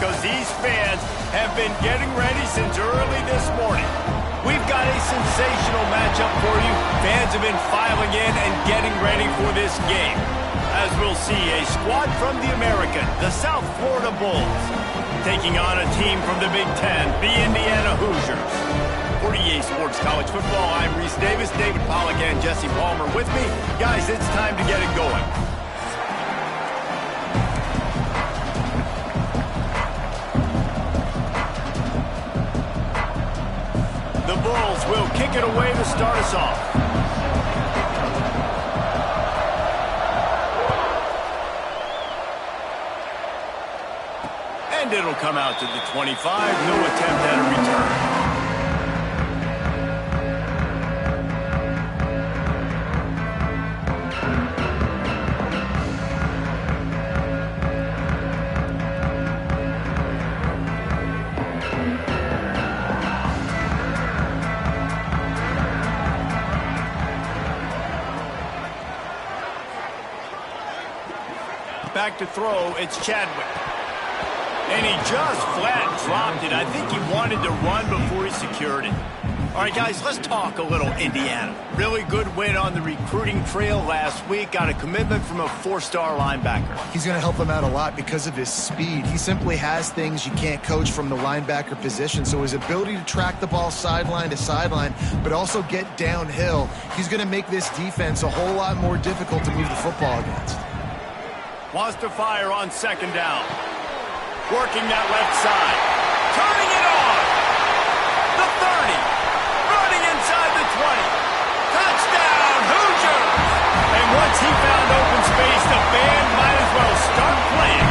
because these fans have been getting ready since early this morning. We've got a sensational matchup for you. Fans have been filing in and getting ready for this game. As we'll see, a squad from the American, the South Florida Bulls, taking on a team from the Big Ten, the Indiana Hoosiers. For EA Sports College Football, I'm Reese Davis, David Pollack, and Jesse Palmer with me. Guys, it's time to get it going. The Bulls will kick it away to start us off. And it'll come out to the 25. No attempt at a return. Back to throw, it's Chadwick. And he just flat dropped it. I think he wanted to run before he secured it. All right, guys, let's talk a little Indiana. Really good win on the recruiting trail last week. Got a commitment from a four-star linebacker. He's going to help them out a lot because of his speed. He simply has things you can't coach from the linebacker position. So his ability to track the ball sideline to sideline, but also get downhill, he's going to make this defense a whole lot more difficult to move the football against. Wants to fire on second down. Working that left side. Turning it on. The 30. Running inside the 20. Touchdown, Hoosiers! And once he found open space, the band might as well start playing.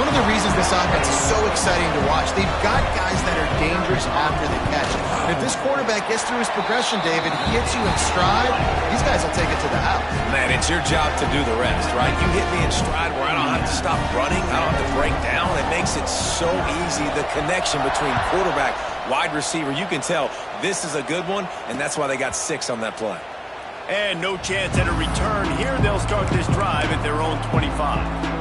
One of the reasons this offense is so exciting to watch, they've got guys that are dangerous after the catch. And if this quarterback gets through his progression, David, he hits you in stride, these guys will take it to the house. Man, it's your job to do the rest, right? You hit me in stride where I don't have to stop running, I don't have to break down. It makes it so easy, the connection between quarterback, wide receiver. You can tell this is a good one, and that's why they got 6 on that play. And no chance at a return here. They'll start this drive at their own 25.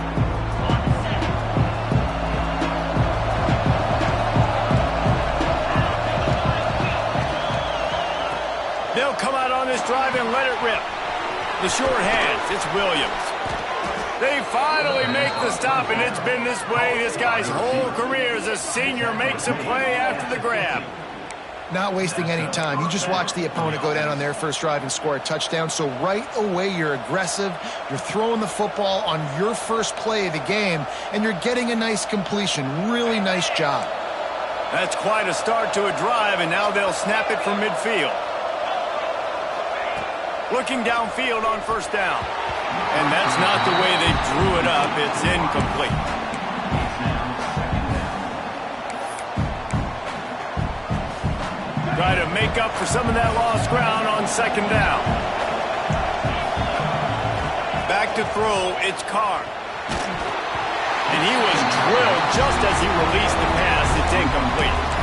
They'll come out on this drive and let it rip. The short hands, it's Williams. They finally make the stop, and it's been this way this guy's whole career as a senior. Makes a play after the grab. Not wasting any time. You just watch the opponent go down on their first drive and score a touchdown. So right away, you're aggressive. You're throwing the football on your first play of the game, and you're getting a nice completion. Really nice job. That's quite a start to a drive, and now they'll snap it from midfield. Looking downfield on first down. And that's not the way they drew it up. It's incomplete. Try to make up for some of that lost ground on second down. Back to throw, it's Carr. And he was drilled just as he released the pass. It's incomplete.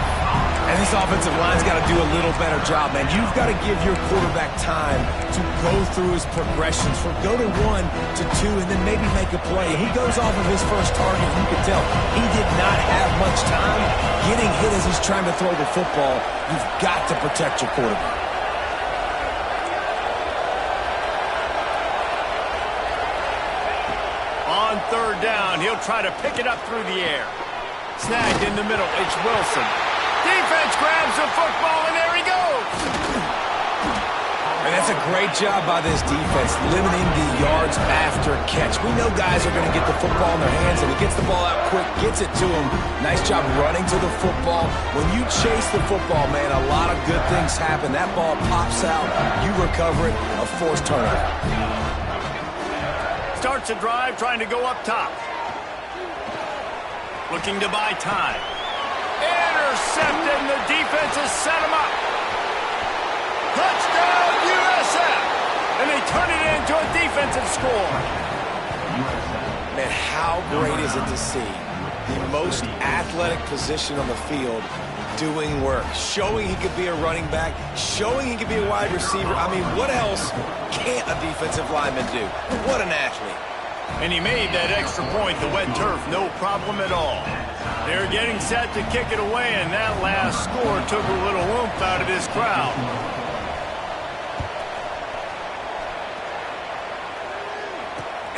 And this offensive line's got to do a little better job, man. You've got to give your quarterback time to go through his progressions from go to 1 to 2 and then maybe make a play. He goes off of his first target. You can tell he did not have much time getting hit as he's trying to throw the football. You've got to protect your quarterback. On third down, he'll try to pick it up through the air. Snagged in the middle, it's Wilson. Defense grabs the football, and there he goes. And that's a great job by this defense, limiting the yards after catch. We know guys are going to get the football in their hands, and he gets the ball out quick, gets it to him. Nice job running to the football. When you chase the football, man, a lot of good things happen. That ball pops out, you recover it, a forced turnover. Starts a drive trying to go up top. Looking to buy time. Intercepted, and the defense has set him up. Touchdown, USF! And they turn it into a defensive score. Man, how great is it to see the most athletic position on the field doing work, showing he could be a running back, showing he could be a wide receiver. I mean, what else can't a defensive lineman do? What an athlete. And he made that extra point, the wet turf, no problem at all. They're getting set to kick it away, and that last score took a little oomph out of this crowd.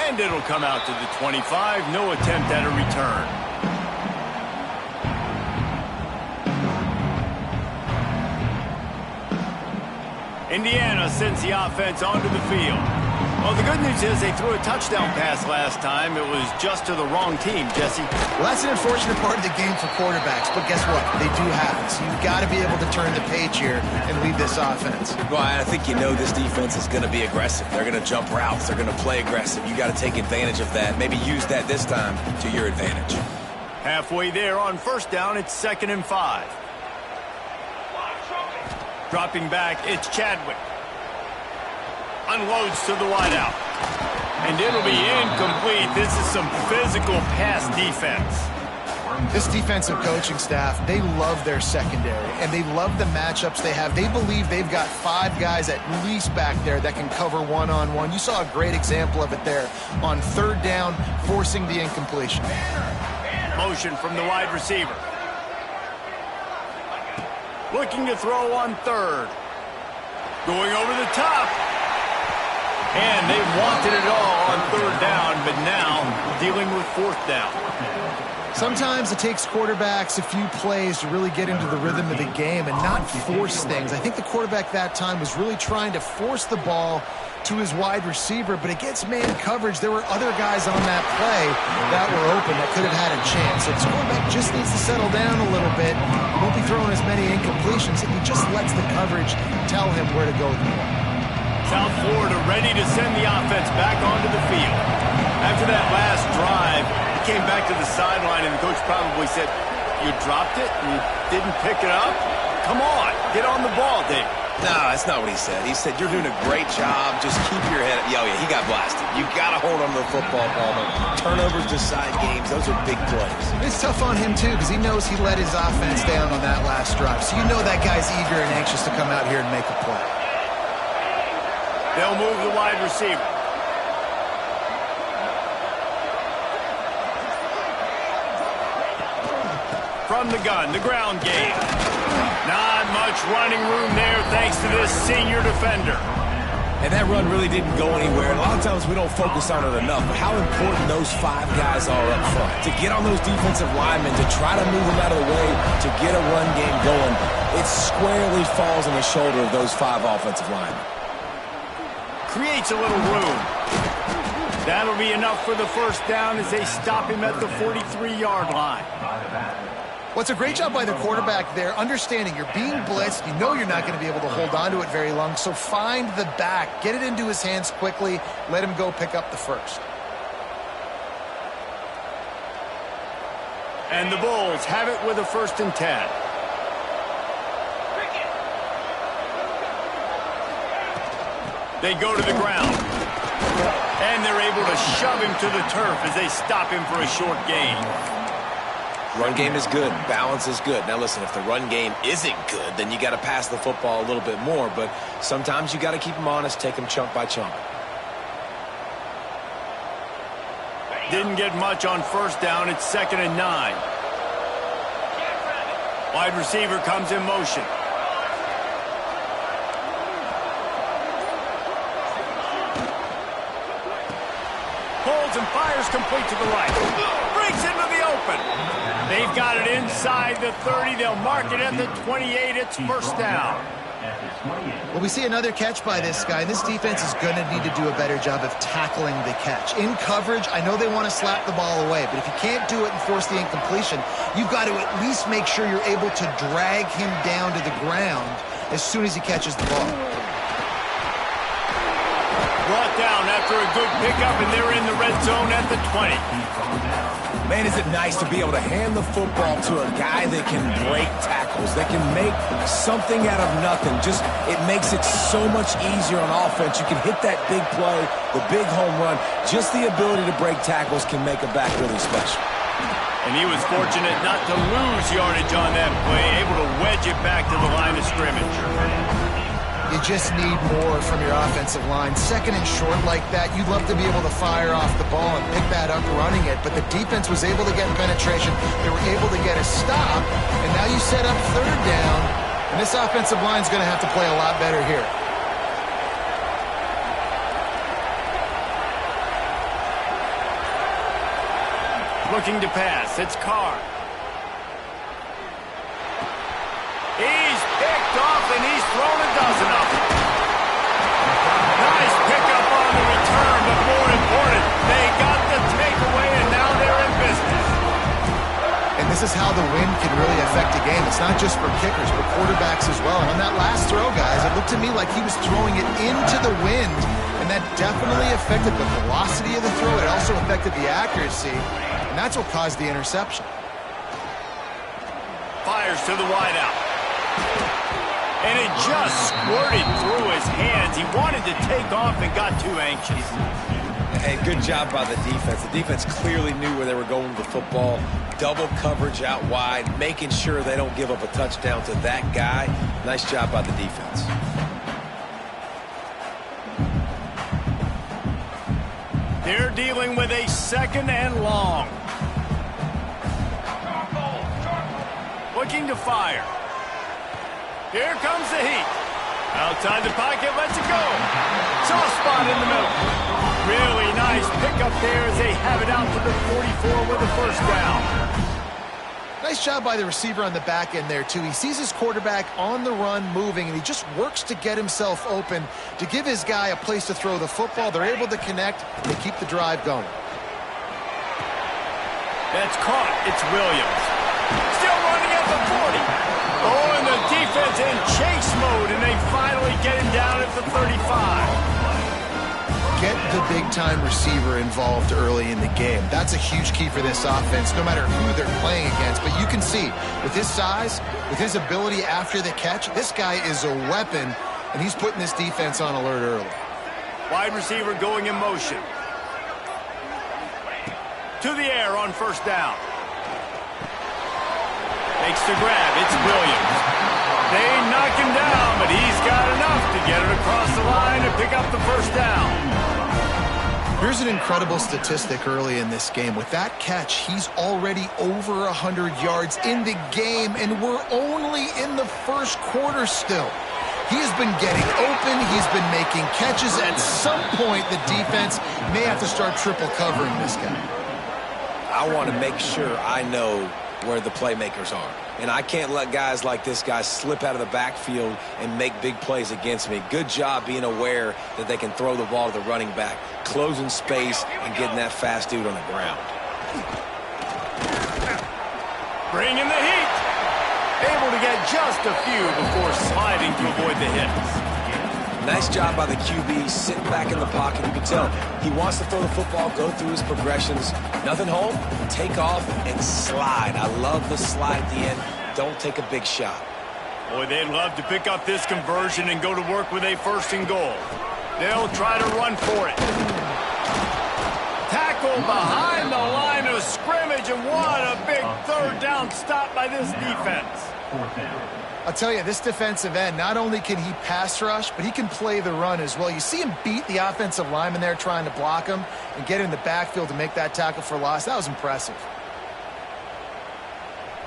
And it'll come out to the 25, no attempt at a return. Indiana sends the offense onto the field. Well, the good news is they threw a touchdown pass last time. It was just to the wrong team, Jesse. Well, that's an unfortunate part of the game for quarterbacks, but guess what? They do have it. So you've got to be able to turn the page here and lead this offense. Well, I think you know this defense is going to be aggressive. They're going to jump routes. They're going to play aggressive. You got to take advantage of that. Maybe use that this time to your advantage. Halfway there on first down, it's 2nd and 5. Dropping back, it's Chadwick. Unloads to the wideout. And it'll be incomplete. This is some physical pass defense. This defensive coaching staff, they love their secondary, and they love the matchups they have. They believe they've got 5 guys at least back there that can cover one-on-one. You saw a great example of it there on 3rd down, forcing the incompletion. Motion from the wide receiver. Looking to throw on 3rd. Going over the top. And they wanted it all on 3rd down, but now dealing with 4th down. Sometimes it takes quarterbacks a few plays to really get into the rhythm of the game and not force things. I think the quarterback that time was really trying to force the ball to his wide receiver, but against man coverage, there were other guys on that play that were open that could have had a chance. So the quarterback just needs to settle down a little bit. He won't be throwing as many incompletions if he just lets the coverage tell him where to go with the ball. South Florida ready to send the offense back onto the field. After that last drive, he came back to the sideline, and the coach probably said, "You dropped it and you didn't pick it up? Come on, get on the ball, Dave." No, that's not what he said. He said, "You're doing a great job. Just keep your head up." Oh, yeah, he got blasted. You got to hold on to the football, Palmer. Turnovers decide games. Those are big plays. It's tough on him, too, because he knows he let his offense down on that last drive. So you know that guy's eager and anxious to come out here and make a play. They'll move the wide receiver. From the gun, the ground game. Not much running room there thanks to this senior defender. And that run really didn't go anywhere. A lot of times we don't focus on it enough, but how important those 5 guys are up front. To get on those defensive linemen, to try to move them out of the way, to get a run game going, it squarely falls on the shoulder of those 5 offensive linemen. Creates a little room. That'll be enough for the first down as they stop him at the 43-yard line. Well, it's a great job by the quarterback there, understanding you're being blitzed. You know you're not going to be able to hold on to it very long, so find the back. Get it into his hands quickly. Let him go pick up the first. And the Bulls have it with a 1st and 10. They go to the ground. And they're able to shove him to the turf as they stop him for a short gain. Run game is good. Balance is good. Now, listen, if the run game isn't good, then you got to pass the football a little bit more. But sometimes you got to keep them honest, take them chunk by chunk. Didn't get much on 1st down. It's 2nd and 9. Wide receiver comes in motion. Holds and fires complete to the right. Breaks into the open. They've got it inside the 30. They'll mark it at the 28. It's 1st down. Well, we see another catch by this guy. This defense is going to need to do a better job of tackling the catch. In coverage, I know they want to slap the ball away, but if you can't do it and force the incompletion, you've got to at least make sure you're able to drag him down to the ground as soon as he catches the ball. Brought down after a good pickup, and they're in the red zone at the 20. Man, is it nice to be able to hand the football to a guy that can break tackles, that can make something out of nothing. Just, it makes it so much easier on offense. You can hit that big play, the big home run. Just the ability to break tackles can make a back really special. And he was fortunate not to lose yardage on that play, able to wedge it back to the line of scrimmage. You just need more from your offensive line. Second and short like that, you'd love to be able to fire off the ball and pick that up running it, but the defense was able to get penetration. They were able to get a stop, and now you set up third down, and this offensive line is going to have to play a lot better here. Looking to pass. It's Carr. He's picked off, and he's thrown a dozen of them. Nice pickup on the return, but more important, they got the takeaway, and now they're in business. And this is how the wind can really affect a game. It's not just for kickers, but quarterbacks as well. And on that last throw, guys, it looked to me like he was throwing it into the wind, and that definitely affected the velocity of the throw. It also affected the accuracy, and that's what caused the interception. Fires to the wideout. And it just squirted through his hands. He wanted to take off and got too anxious. Hey, good job by the defense. The defense clearly knew where they were going with the football. Double coverage out wide, making sure they don't give up a touchdown to that guy. Nice job by the defense. They're dealing with a second and long. Looking to fire. Here comes the heat. Outside the pocket, lets it go. Soft spot in the middle. Really nice pickup there as they have it out to the 44 with a first down. Nice job by the receiver on the back end there, too. He sees his quarterback on the run moving, and he just works to get himself open to give his guy a place to throw the football. They're able to connect. They keep the drive going. That's caught. It's Williams. Still running at the 40. Oh, and the defense in chase mode, and they finally get him down at the 35. Get the big-time receiver involved early in the game. That's a huge key for this offense, no matter who they're playing against. But you can see, with his size, with his ability after the catch, this guy is a weapon, and he's putting this defense on alert early. Wide receiver going in motion. To the air on first down. Makes the grab. It's Williams. They knock him down, but he's got enough to get it across the line and pick up the first down. Here's an incredible statistic early in this game. With that catch, he's already over 100 yards in the game, and we're only in the first quarter still. He has been getting open. He's been making catches. At some point, the defense may have to start triple covering this guy. I want to make sure I know where the playmakers are. And I can't let guys like this guy slip out of the backfield and make big plays against me. Good job being aware that they can throw the ball to the running back, closing space, and getting that fast dude on the ground. Bringing the heat. Able to get just a few before sliding to avoid the hits. Nice job by the QB, sitting back in the pocket. You can tell he wants to throw the football, go through his progressions. Nothing home, take off, and slide. I love the slide at the end. Don't take a big shot. Boy, they'd love to pick up this conversion and go to work with a first and goal. They'll try to run for it. Tackle behind the line of scrimmage, and what a big third down stop by this defense. I'll tell you, this defensive end, not only can he pass rush, but he can play the run as well. You see him beat the offensive lineman there trying to block him and get in the backfield to make that tackle for loss. That was impressive.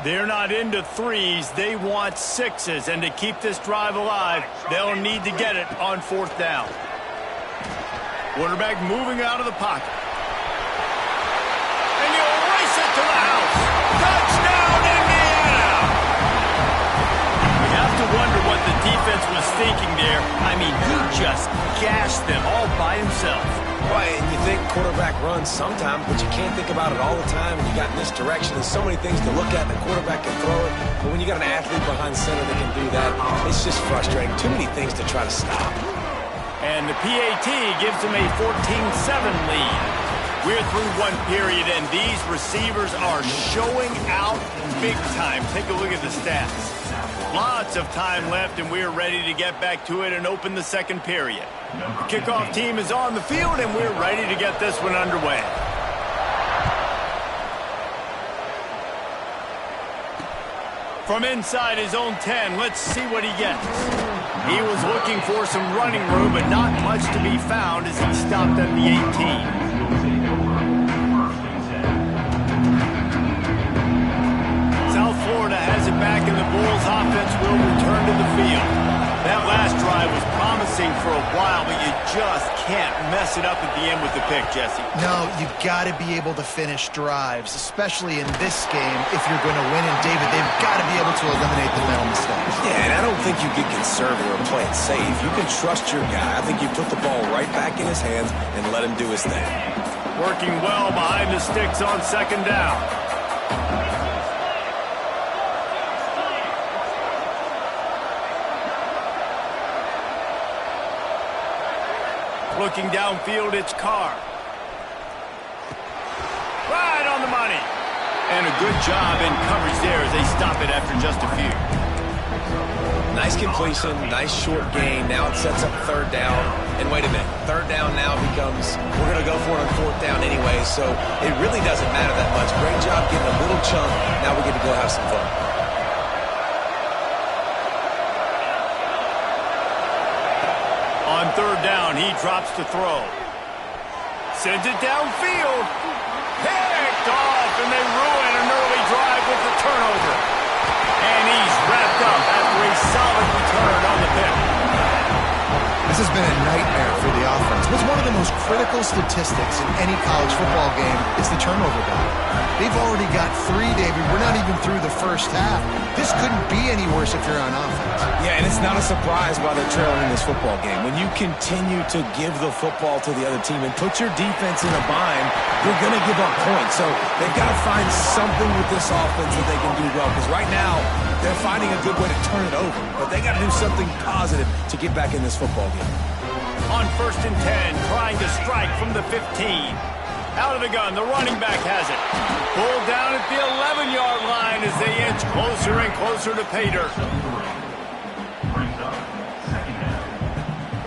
They're not into threes. They want sixes, and to keep this drive alive, they'll need to get it on fourth down. Quarterback moving out of the pocket. And you'll race it to the house. Touchdown, Indiana! You have to wonder what the defense was thinking there. I mean, he just gashed them all by himself. Right, and you think quarterback runs sometimes, but you can't think about it all the time. And you got misdirection. There's so many things to look at. The quarterback can throw it, but when you got an athlete behind center that can do that, it's just frustrating. Too many things to try to stop. And the PAT gives them a 14-7 lead. We're through one period, and these receivers are showing out big time. Take a look at the stats. Lots of time left, and we're ready to get back to it and open the second period. The kickoff team is on the field, and we're ready to get this one underway. From inside his own 10, let's see what he gets. He was looking for some running room, but not much to be found as he stopped at the 18. South Florida has it back, and the Bulls offense will return to the field. That last drive was promising for a while, but you just can't mess it up at the end with the pick, Jesse. No, you've got to be able to finish drives, especially in this game if you're going to win. And, David, they've got to be able to eliminate the mental mistakes. Yeah, and I don't think you get conservative or play it safe. You can trust your guy. I think you put the ball right back in his hands and let him do his thing. Working well behind the sticks on second down. Looking downfield, it's Carr. Right on the money. And a good job in coverage there as they stop it after just a few. Nice completion, nice short gain. Now it sets up third down. And wait a minute, third down now becomes, we're going to go for it on fourth down anyway, so it really doesn't matter that much. Great job getting a little chunk. Now we get to go have some fun. On third down, he drops to throw. Sends it downfield. Picked off, and they ruin an early drive with the turnover. And he's wrapped up after a solid return on the pick. This has been a nightmare for the offense. What's one of the most critical statistics in any college football game is the turnover battle. They've already got 3, David. We're not even through the first half. This couldn't be any worse if you're on offense. Yeah, and it's not a surprise why they're trailing in this football game. When you continue to give the football to the other team and put your defense in a bind, you're going to give up points. So they've got to find something with this offense that they can do well. Because right now, they're finding a good way to turn it over. But they got to do something positive to get back in this football game. On 1st and 10, trying to strike from the 15. Out of the gun, the running back has it. Pulled down at the 11-yard line as they inch closer and closer to pay dirt.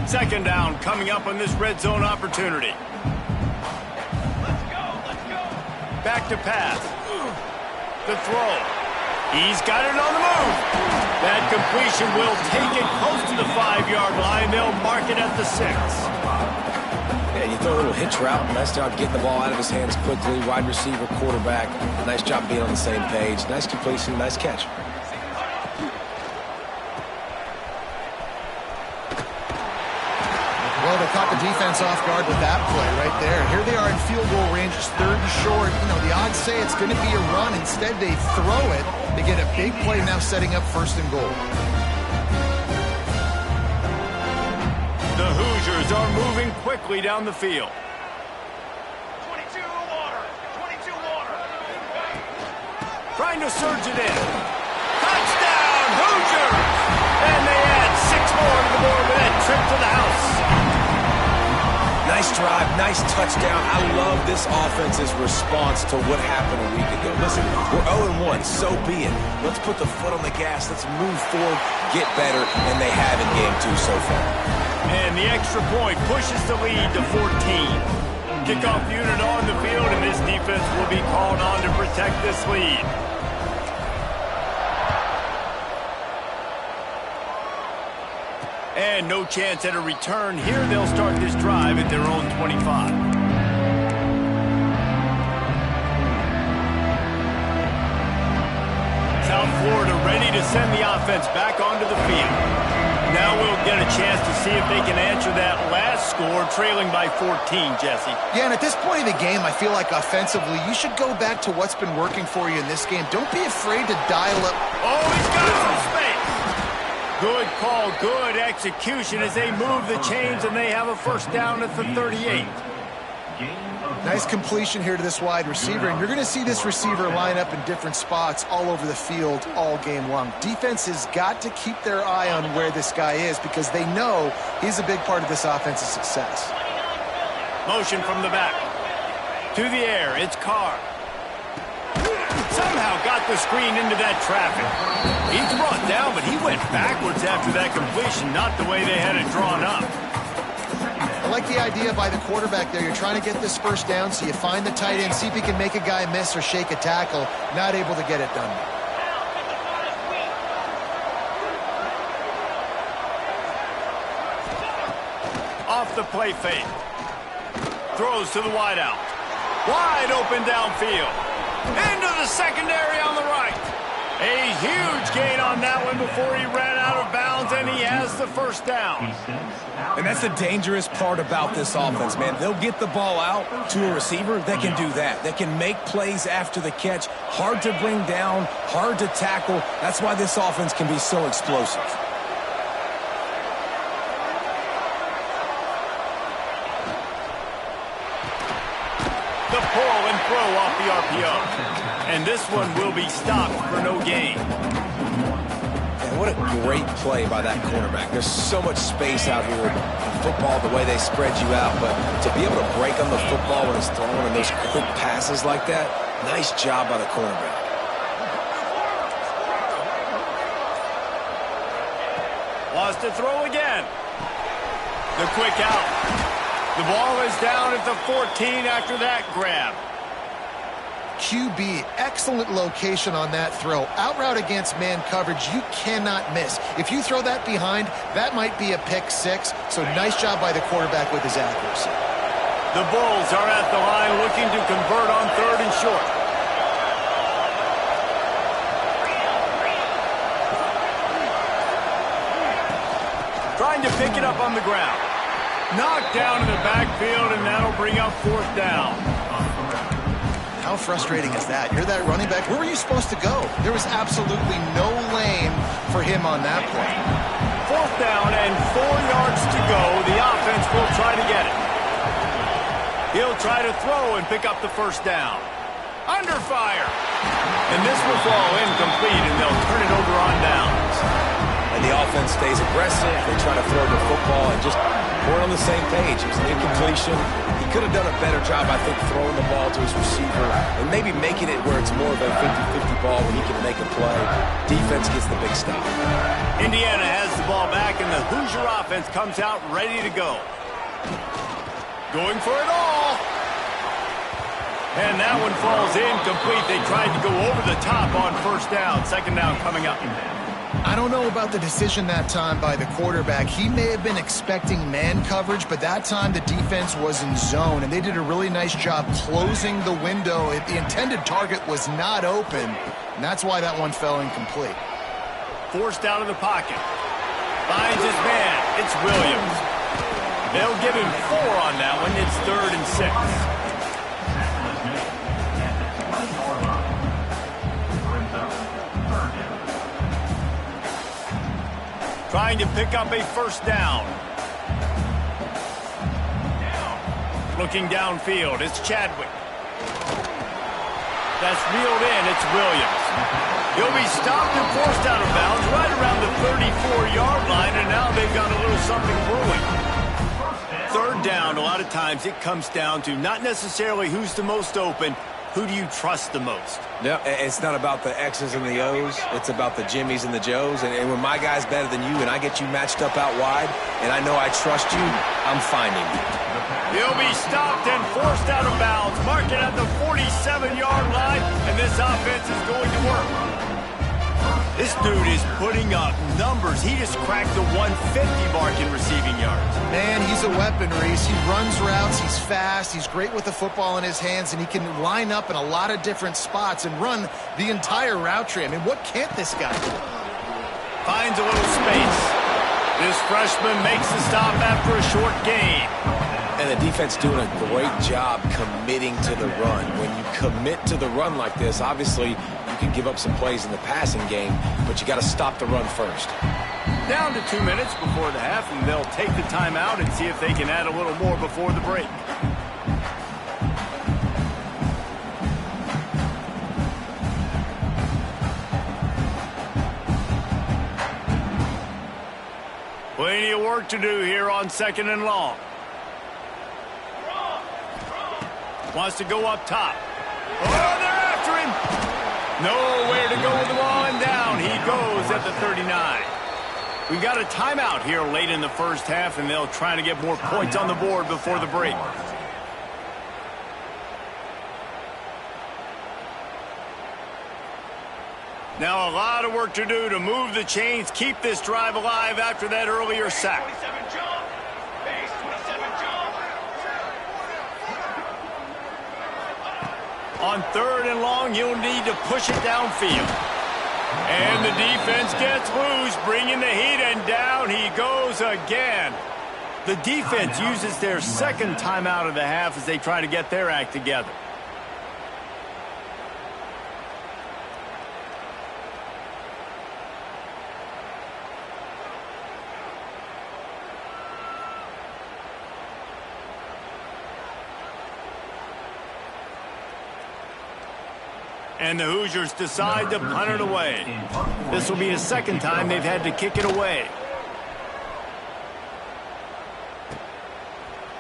Second down coming up on this red zone opportunity. Back to pass. The throw. He's got it on the move. That completion will take it close to the 5-yard line. They'll mark it at the 6. Yeah, you throw a little hitch route. Nice job getting the ball out of his hands quickly. Wide receiver, quarterback. Nice job being on the same page. Nice completion, nice catch. Well, they caught the defense off guard with that play right there. Here they are in field goal range, it's 3rd and short. You know, the odds say it's going to be a run. Instead, they throw it. They get a big play now setting up 1st and goal. The Hoosiers are moving quickly down the field. 22 water. Trying to surge it in. Touchdown, Hoosiers! And they add 6 more to the board with that trip to the house. Nice drive, nice touchdown. I love this offense's response to what happened a week ago. Listen, we're 0-1, so be it. Let's put the foot on the gas. Let's move forward, get better, and they have in game 2 so far. And the extra point pushes the lead to 14. Kickoff unit on the field, and this defense will be called on to protect this lead. And no chance at a return here. They'll start this drive at their own 25. South Florida ready to send the offense back onto the field. Now we'll get a chance to see if they can answer that last score, trailing by 14, Jesse. Yeah, and at this point in the game, I feel like offensively, you should go back to what's been working for you in this game. Don't be afraid to dial up. Oh, he's got some space. Good call, good execution as they move the chains, and they have a 1st down at the 38. Nice completion here to this wide receiver, and you're going to see this receiver line up in different spots all over the field all game long. Defense has got to keep their eye on where this guy is because they know he's a big part of this offense's success. Motion from the back. To the air, it's Carr. Somehow got the screen into that traffic. He's brought down, but he went backwards after that completion, not the way they had it drawn up. I like the idea by the quarterback there. You're trying to get this 1st down, so you find the tight end, see if he can make a guy miss or shake a tackle. Not able to get it done. off the play fake. Throws to the wideout. Wide open downfield. Into the secondary on the right. A huge gain on that one before he ran out of bounds, and he has the first down. And that's the dangerous part about this offense, man. They'll get the ball out to a receiver that can do that. That can make plays after the catch. Hard to bring down, hard to tackle. That's why this offense can be so explosive. The pull and throw off the RPO. And this one will be stopped for no gain. Man, what a great play by that cornerback. There's so much space out here in football, the way they spread you out. But to be able to break on the football when it's thrown and those quick passes like that, nice job by the cornerback. Wants to throw again. The quick out. The ball is down at the 14 after that grab. QB, excellent location on that throw. Out route against man coverage, you cannot miss. If you throw that behind, that might be a pick six. So nice job by the quarterback with his accuracy. The Bulls are at the line looking to convert on 3rd and short. Trying to pick it up on the ground. Knocked down in the backfield, and that'll bring up 4th down. How frustrating is that? You're that running back. Where were you supposed to go? There was absolutely no lane for him on that play. 4th down and 4 yards to go. The offense will try to get it. He'll try to throw and pick up the 1st down. Under fire. And this will fall incomplete, and they'll turn it over on downs. And the offense stays aggressive. They try to throw the football and just we're on the same page. It was an incompletion. He could have done a better job, I think, throwing the ball to his receiver and maybe making it where it's more of a 50-50 ball when he can make a play. Defense gets the big stop. Indiana has the ball back, and the Hoosier offense comes out ready to go. Going for it all. And that one falls incomplete. They tried to go over the top on 1st down. 2nd down coming up. I don't know about the decision that time by the quarterback. He may have been expecting man coverage, but that time the defense was in zone, and they did a really nice job closing the window. The intended target was not open, and that's why that one fell incomplete. Forced out of the pocket. Finds his man. It's Williams. They'll give him 4 on that one. It's 3rd and 6. Trying to pick up a 1st down. Looking downfield, it's Chadwick. That's reeled in, it's Williams. He'll be stopped and forced out of bounds right around the 34-yard line, and now they've got a little something brewing. 3rd down, a lot of times it comes down to not necessarily who's the most open, who do you trust the most? Yeah, it's not about the X's and the O's. It's about the Jimmys and the Joes. And when my guy's better than you and I get you matched up out wide and I know I trust you, I'm finding you. He'll be stopped and forced out of bounds. Mark it at the 47-yard line, and this offense is going to work. This dude is putting up numbers. He just cracked the 150 mark in receiving yards. Man, he's a weapon, Reese. He runs routes, he's fast, he's great with the football in his hands, and he can line up in a lot of different spots and run the entire route tree. I mean, what can't this guy do? Finds a little space. This freshman makes the stop after a short gain. And the defense doing a great job committing to the run. When you commit to the run like this, obviously you can give up some plays in the passing game, but you got to stop the run first. Down to 2 minutes before the half, and they'll take the timeout and see if they can add a little more before the break. Plenty of work to do here on 2nd and long. Wants to go up top. Oh, they're after him. Nowhere to go with the ball, and down he goes at the 39. We've got a timeout here late in the 1st half, and they'll try to get more points on the board before the break. Now a lot of work to do to move the chains, keep this drive alive after that earlier sack. 27 jump. Base 27 On 3rd and long, you'll need to push it downfield. And the defense gets loose, bringing the heat, and down he goes again. The defense uses their second timeout of the half as they try to get their act together. And the Hoosiers decide to punt it away. This will be the second time they've had to kick it away.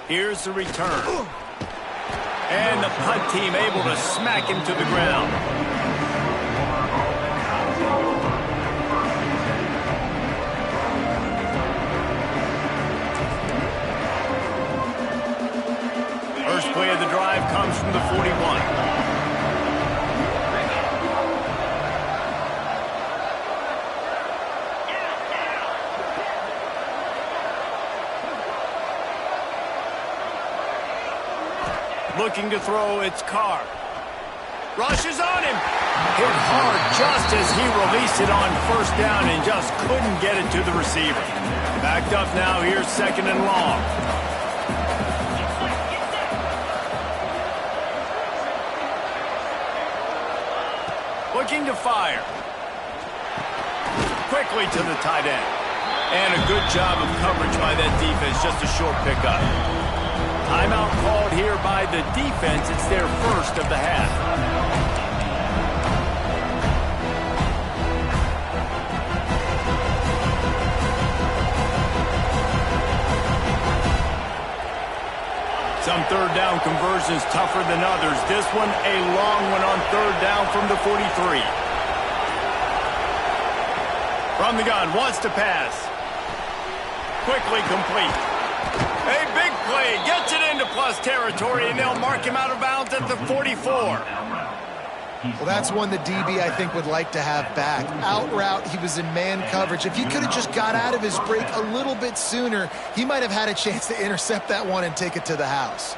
Here's the return. And the punt team able to smack him to the ground. First play of the drive comes from the 41. Looking to throw, it's Carr. Rushes on him. Hit hard just as he released it on first down and just couldn't get it to the receiver. Backed up now, here's 2nd and long. Looking to fire. Quickly to the tight end. And a good job of coverage by that defense, just a short pickup. Timeout called here by the defense. It's their first of the half. Some 3rd down conversions tougher than others. This one a long one on 3rd down from the 43. From the gun, wants to pass. Quickly complete. A big play, gets it into plus territory, and they'll mark him out of bounds at the 44. Well, that's one the DB, I think, would like to have back. Out route, he was in man coverage. If he could have just got out of his break a little bit sooner, he might have had a chance to intercept that one and take it to the house.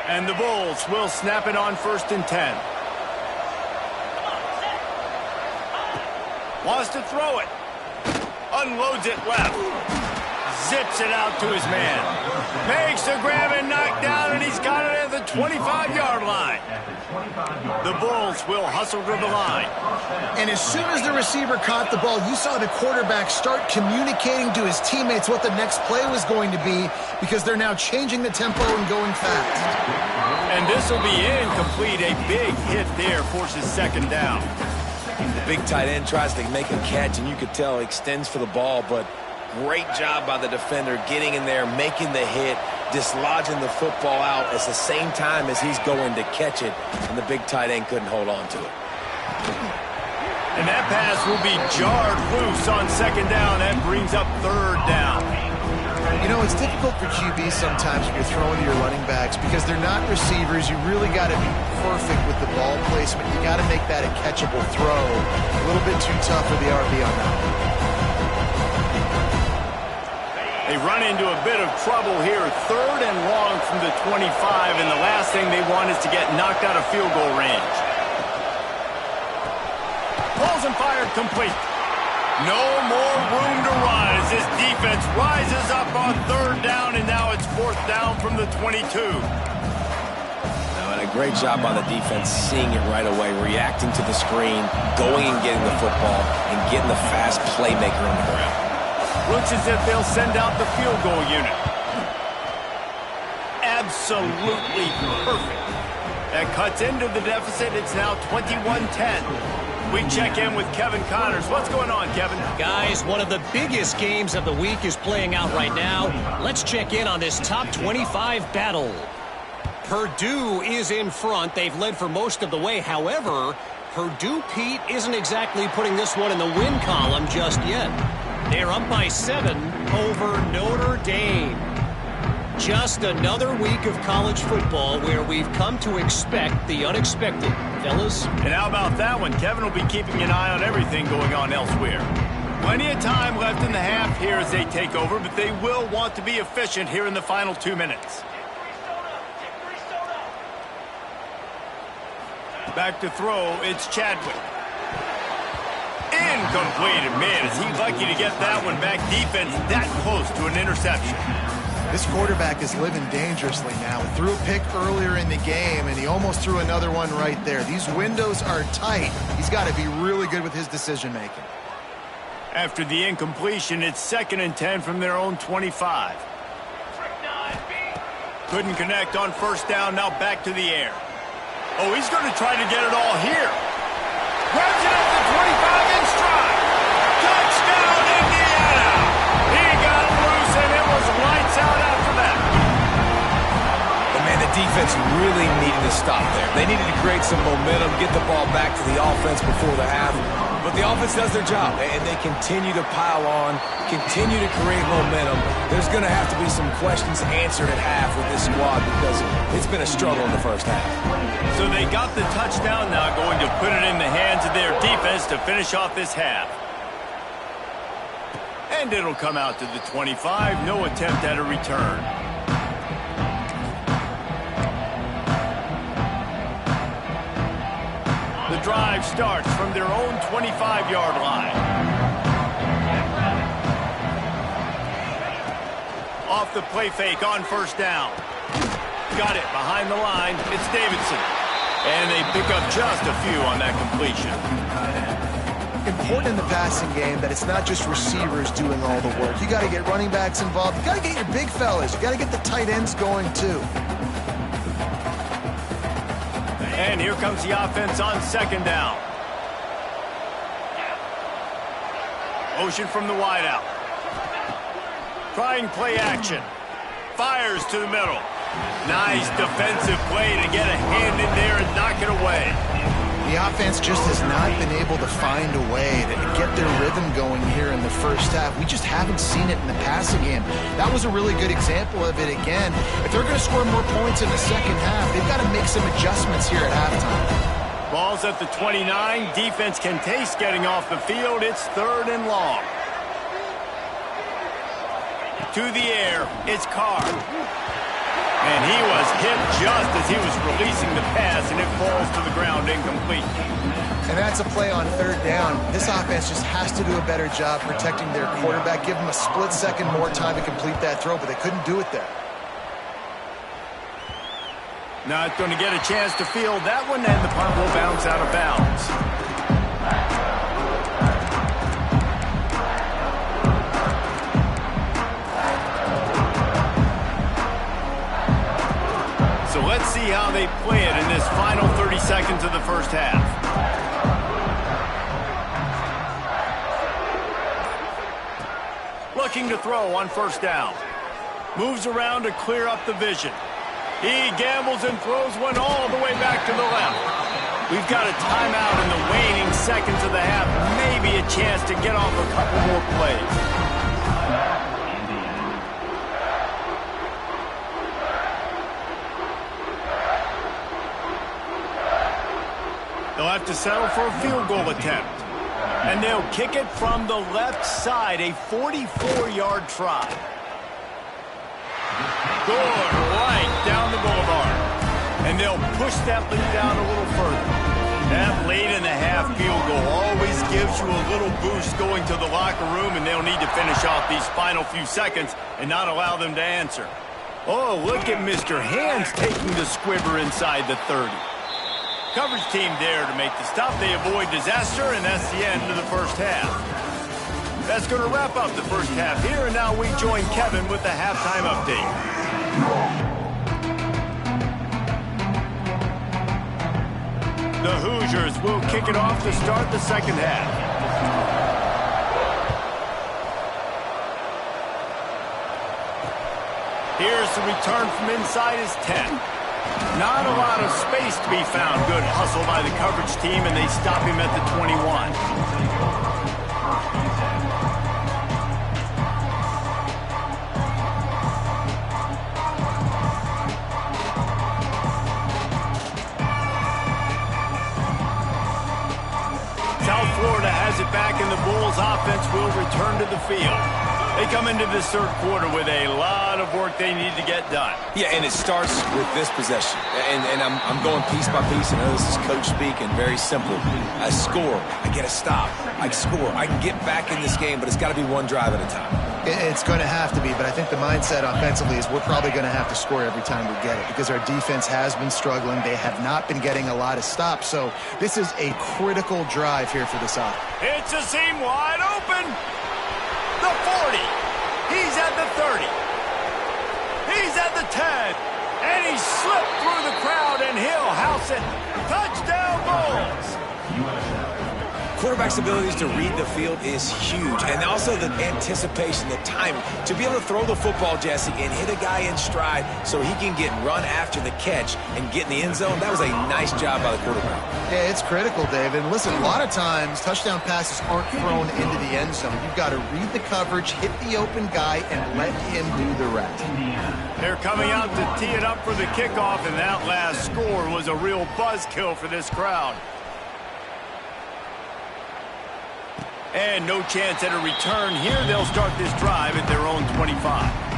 And the Bulls will snap it on 1st and 10. Wants to throw it. Unloads it left. Zips it out to his man. Makes the grab and knock down, and he's got it at the 25-yard line. The Bulls will hustle to the line. And as soon as the receiver caught the ball, you saw the quarterback start communicating to his teammates what the next play was going to be, because they're now changing the tempo and going fast. And this will be incomplete. A big hit there forces 2nd down. The big tight end tries to make a catch, and you could tell he extends for the ball, but great job by the defender getting in there, making the hit, dislodging the football out at the same time as he's going to catch it, and the big tight end couldn't hold on to it. And that pass will be jarred loose on 2nd down. That brings up 3rd down. You know, it's difficult for QBs sometimes when you're throwing to your running backs because they're not receivers. You really got to be perfect with the ball placement. You got to make that a catchable throw. A little bit too tough for the RB on that one. They run into a bit of trouble here. 3rd and long from the 25, and the last thing they want is to get knocked out of field goal range. Pulls and fired complete. No more room to run as this defense rises up on 3rd down, and now it's 4th down from the 22. And a great job by the defense seeing it right away, reacting to the screen, going and getting the football, and getting the fast playmaker on the ground. Looks as if they'll send out the field goal unit. Absolutely perfect. That cuts into the deficit. It's now 21-10. We check in with Kevin Connors. What's going on, Kevin? Guys, one of the biggest games of the week is playing out right now. Let's check in on this top 25 battle. Purdue is in front. They've led for most of the way. However, Purdue, Pete, isn't exactly putting this one in the win column just yet. They're up by 7 over Notre Dame. Just another week of college football where we've come to expect the unexpected. Fellas? And how about that one? Kevin will be keeping an eye on everything going on elsewhere. Plenty of time left in the half here as they take over, but they will want to be efficient here in the final 2 minutes. Back to throw, it's Chadwick. Incomplete. Man, is he lucky to get that one back. Defense that close to an interception. This quarterback is living dangerously now. He threw a pick earlier in the game, and he almost threw another one right there. These windows are tight. He's got to be really good with his decision-making. After the incompletion, it's 2nd and 10 from their own 25. Couldn't connect on first down, now back to the air. Oh, he's going to try to get it all here. Grabs it at the 25 in stride. Touchdown, Indiana! He got loose, and it was lights out after that. But man, the defense really needed to stop there. They needed to create some momentum, get the ball back to the offense before the half. But the offense does their job, and they continue to pile on, continue to create momentum. There's going to have to be some questions answered at half with this squad because it's been a struggle in the first half. So they got the touchdown, now going to put it in the hands of their defense to finish off this half. And it'll come out to the 25, no attempt at a return. The drive starts from their own 25-yard line. Off the play fake on first down. Got it behind the line. It's Davidson. And they pick up just a few on that completion. Important in the passing game that it's not just receivers doing all the work. You got to get running backs involved. You got to get your big fellas. You got to get the tight ends going too. And here comes the offense on 2nd down. Motion from the wideout. Trying play action. Fires to the middle. Nice defensive play to get a hand in there and knock it away. The offense just has not been able to find a way to get their rhythm going here in the first half. We just haven't seen it in the passing game. That was a really good example of it again. If they're going to score more points in the second half, they've got to make some adjustments here at halftime. Ball's at the 29. Defense can taste getting off the field. It's 3rd and long. To the air, it's Carr. And he was hit just as he was releasing the pass, and it falls to the ground incomplete. And that's a play on 3rd down. This offense just has to do a better job protecting their quarterback. Give him a split second more time to complete that throw, but they couldn't do it there. Not going to get a chance to field that one, and the punt will bounce out of bounds. So let's see how they play it in this final 30 seconds of the first half. Looking to throw on first down. Moves around to clear up the vision. He gambles and throws one all the way back to the left. We've got a timeout in the waning seconds of the half. Maybe a chance to get off a couple more plays. They'll have to settle for a field goal attempt. And they'll kick it from the left side, a 44-yard try. Good, right down the boulevard. And they'll push that lead down a little further. That late in the half field goal always gives you a little boost going to the locker room, and they'll need to finish off these final few seconds and not allow them to answer. Oh, look at Mr. Hands taking the squibber inside the 30. Coverage team there to make the stop. They avoid disaster, and that's the end of the first half. That's going to wrap up the first half here, and now we join Kevin with the halftime update. The Hoosiers will kick it off to start the second half. Here's the return from inside his 10. Not a lot of space to be found. Good hustle by the coverage team, and they stop him at the 21. South Florida has it back, and the Bulls offense will return to the field. They come into this third quarter with a lot of work they need to get done. Yeah, and it starts with this possession. And I'm going piece by piece. I know this is coach speak and very simple. I score. I get a stop. I score. I can get back in this game, but it's got to be one drive at a time. It's going to have to be, but I think the mindset offensively is we're probably going to have to score every time we get it because our defense has been struggling. They have not been getting a lot of stops, so this is a critical drive here for the side. It's a seam wide open. The 40. He's at the 30. He's at the 10. And he slipped through the crowd, and he'll house it. Touchdown, Bulls. Quarterback's abilities to read the field is huge, and also the anticipation, the timing. To be able to throw the football, Jesse, and hit a guy in stride so he can get run after the catch and get in the end zone, that was a nice job by the quarterback. Yeah, it's critical, David. And listen, a lot of times touchdown passes aren't thrown into the end zone. You've got to read the coverage, hit the open guy, and let him do the rest. They're coming out to tee it up for the kickoff, and that last score was a real buzzkill for this crowd. And no chance at a return here. They'll start this drive at their own 25.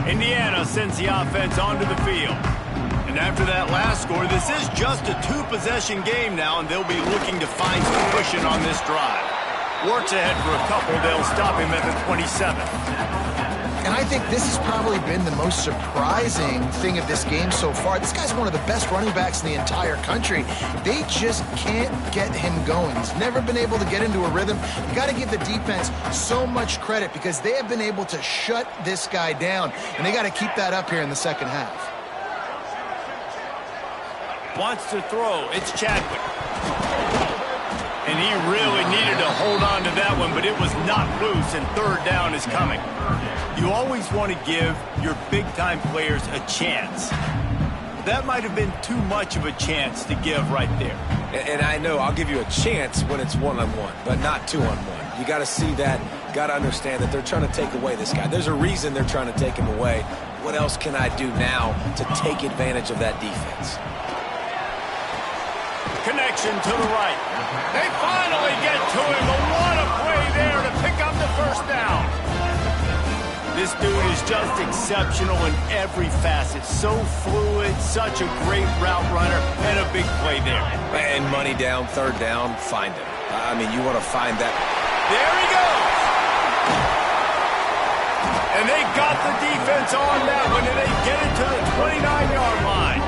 Indiana sends the offense onto the field. And after that last score, this is just a two-possession game now, and they'll be looking to find some cushion on this drive. Works ahead for a couple. They'll stop him at the 27. And I think this has probably been the most surprising thing of this game so far. This guy's one of the best running backs in the entire country. They just can't get him going. He's never been able to get into a rhythm. You got to give the defense so much credit because they have been able to shut this guy down, and they got to keep that up here in the second half. Wants to throw. It's Chadwick. And he really needed to hold on to that one, but it was not loose, and third down is coming. You always want to give your big-time players a chance. That might have been too much of a chance to give right there. And I know I'll give you a chance when it's one-on-one, but not two-on-one. You got to see that, got to understand that they're trying to take away this guy. There's a reason they're trying to take him away. What else can I do now to take advantage of that defense? Connection to the right. They finally get to him, but what a play there to pick up the first down. This dude is just exceptional in every facet. So fluid, such a great route runner, and a big play there. And money down, third down, find him. I mean, you want to find that. There he goes. And they got the defense on that one, and they get it to the 29-yard line.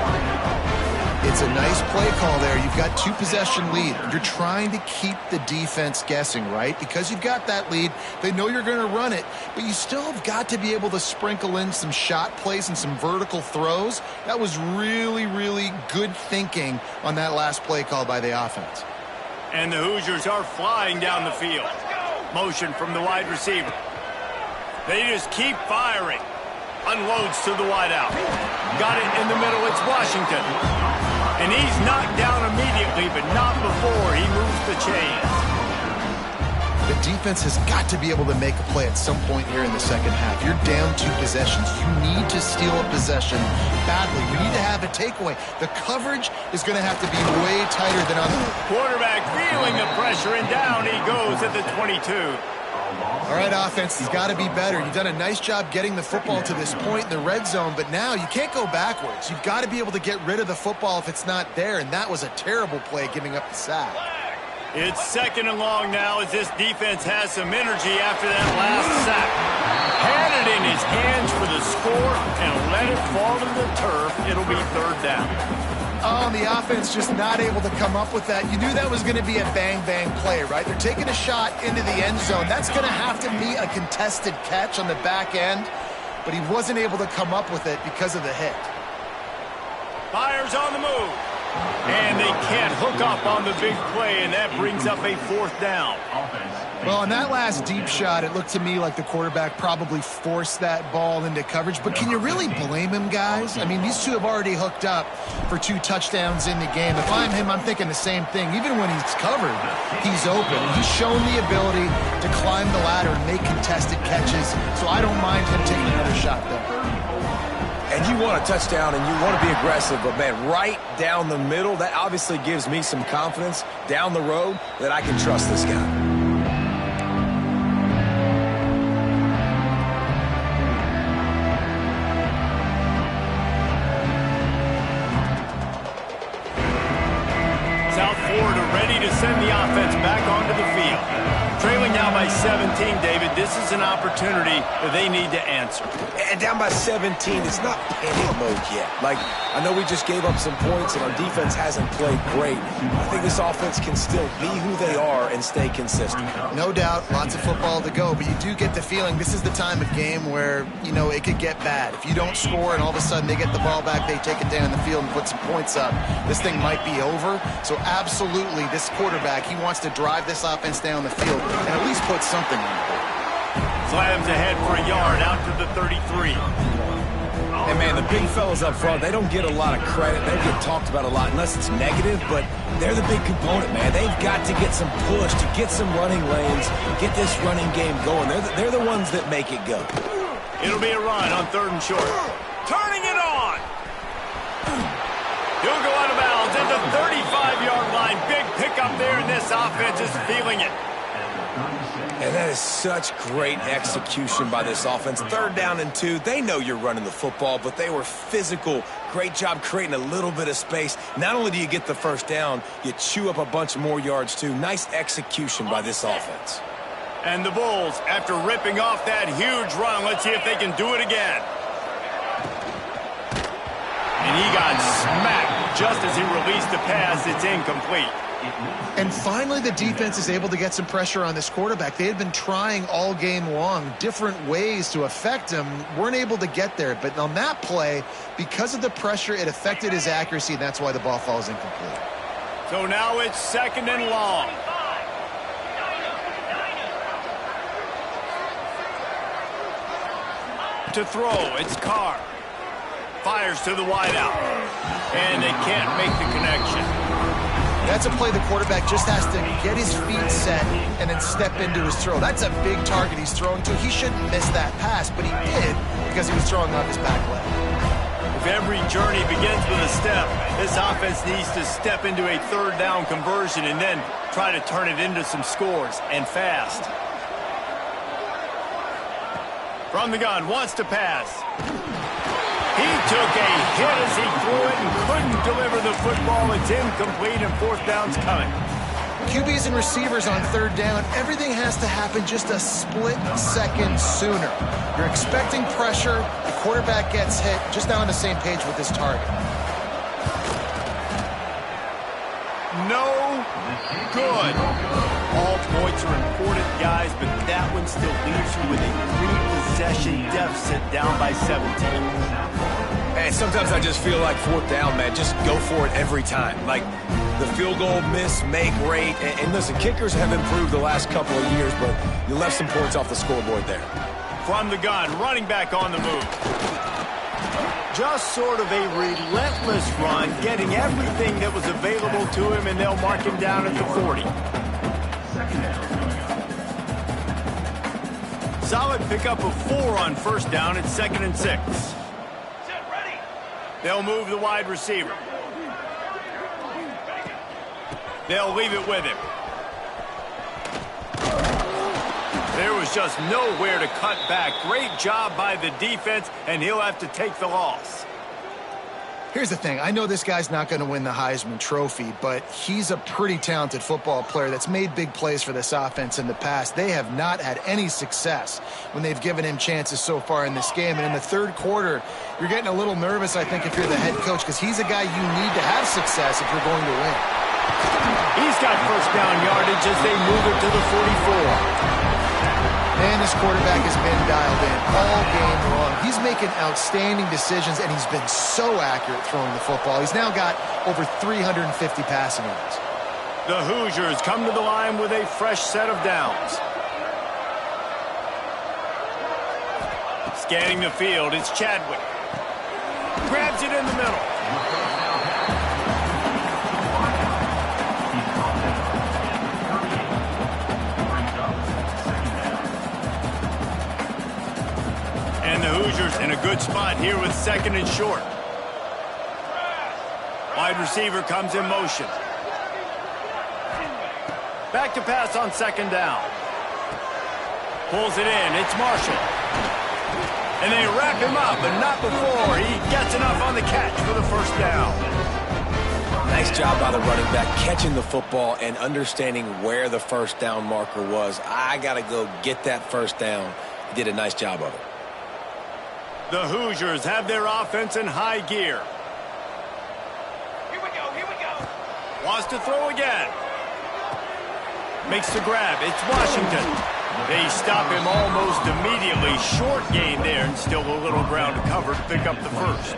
It's a nice play call there. You've got two-possession lead. You're trying to keep the defense guessing, right? Because you've got that lead, they know you're going to run it, but you still have got to be able to sprinkle in some shot plays and some vertical throws. That was really, really good thinking on that last play call by the offense. And the Hoosiers are flying down the field. Motion from the wide receiver. They just keep firing. Unloads to the wideout. Got it in the middle. It's Washington. And he's knocked down immediately, but not before he moves the chains. The defense has got to be able to make a play at some point here in the second half. You're down two possessions. You need to steal a possession badly. You need to have a takeaway. The coverage is going to have to be way tighter than on the quarterback feeling the pressure, and down he goes at the 22. All right, offense, he's got to be better. You've done a nice job getting the football to this point in the red zone, but now you can't go backwards. You've got to be able to get rid of the football if it's not there, and that was a terrible play giving up the sack. It's second and long now as this defense has some energy after that last sack. Had it in his hands for the score and let it fall to the turf. It'll be third down. Oh, and the offense just not able to come up with that. You knew that was going to be a bang-bang play, right? They're taking a shot into the end zone. That's going to have to be a contested catch on the back end, but he wasn't able to come up with it because of the hit. Fires on the move. And they can't hook up on the big play, and that brings up a fourth down. Well, on that last deep shot, it looked to me like the quarterback probably forced that ball into coverage. But can you really blame him, guys? I mean, these two have already hooked up for 2 touchdowns in the game. If I'm him, I'm thinking the same thing. Even when he's covered, he's open. He's shown the ability to climb the ladder and make contested catches. So I don't mind him taking another shot there. And you want a touchdown and you want to be aggressive, but, man, right down the middle, that obviously gives me some confidence down the road that I can trust this guy. South Florida ready to send the offense back onto the field. Trailing now by 17, David. This is an opportunity that they need to answer. And down by 17, it's not panic mode yet. Like, I know we just gave up some points and our defense hasn't played great. I think this offense can still be who they are and stay consistent. No doubt, lots of football to go, but you do get the feeling this is the time of game where, you know, it could get bad. If you don't score and all of a sudden they get the ball back, they take it down the field and put some points up, this thing might be over. So absolutely, this quarterback, he wants to drive this offense down the field and at least put something on the board. Slams ahead for a yard out to the 33. And, man, the big fellas up front, they don't get a lot of credit. They get talked about a lot unless it's negative, but they're the big component, man. They've got to get some push, to get some running lanes, get this running game going. They're the ones that make it go. It'll be a run on 3rd and short. Turning it on. He'll go out of bounds at the 35-yard line. Big pickup there, and this offense is feeling it. And that is such great execution by this offense. 3rd down and 2. They know you're running the football, but they were physical. Great job creating a little bit of space. Not only do you get the 1st down, you chew up a bunch more yards, too. Nice execution by this offense. And the Bulls, after ripping off that huge run, let's see if they can do it again. And he got smacked just as he released the pass. It's incomplete. And finally, the defense is able to get some pressure on this quarterback. They had been trying all game long different ways to affect him, weren't able to get there. But on that play, because of the pressure, it affected his accuracy, and that's why the ball falls incomplete. So now it's 2nd and long. To throw, it's Carr. Fires to the wideout. And they can't make the connection. That's a play the quarterback just has to get his feet set and then step into his throw. That's a big target he's throwing to. He shouldn't miss that pass, but he did because he was throwing off his back leg. If every journey begins with a step, this offense needs to step into a 3rd down conversion and then try to turn it into some scores, and fast. From the gun, wants to pass. He took a hit as he threw it and couldn't deliver the football. It's incomplete and 4th down's coming. QBs and receivers on 3rd down, everything has to happen just a split second sooner. You're expecting pressure, the quarterback gets hit, just not on the same page with his target. No good. All points are important, guys, but that one still leaves you with a 3-possession deficit down by 17. And sometimes I just feel like 4th down, man, just go for it every time. Like, the field goal miss, make rate. And listen, kickers have improved the last couple of years, but you left some points off the scoreboard there. From the gun, running back on the move. Just sort of a relentless run, getting everything that was available to him, and they'll mark him down at the 40. Solid pickup of 4 on 1st down. It's 2nd and 6. They'll move the wide receiver. They'll leave it with him. There was just nowhere to cut back. Great job by the defense, and he'll have to take the loss. Here's the thing. I know this guy's not going to win the Heisman Trophy, but he's a pretty talented football player that's made big plays for this offense in the past. They have not had any success when they've given him chances so far in this game. And in the 3rd quarter, you're getting a little nervous, I think, if you're the head coach, because he's a guy you need to have success if you're going to win. He's got 1st down yardage as they move it to the 44. Man, this quarterback has been dialed in all game long. He's making outstanding decisions, and he's been so accurate throwing the football. He's now got over 350 passing yards. The Hoosiers come to the line with a fresh set of downs. Scanning the field, it's Chadwick. Grabs it in the middle. And And the Hoosiers in a good spot here with second and short. Wide receiver comes in motion. Back to pass on second down. Pulls it in. It's Marshall. And they wrap him up, but not before he gets enough on the catch for the first down. Nice job by the running back catching the football and understanding where the first down marker was. I got to go get that first down. He did a nice job of it. The Hoosiers have their offense in high gear. Here we go, here we go. Wants to throw again. Makes the grab. It's Washington. They stop him almost immediately. Short gain there and still a little ground to cover to pick up the first.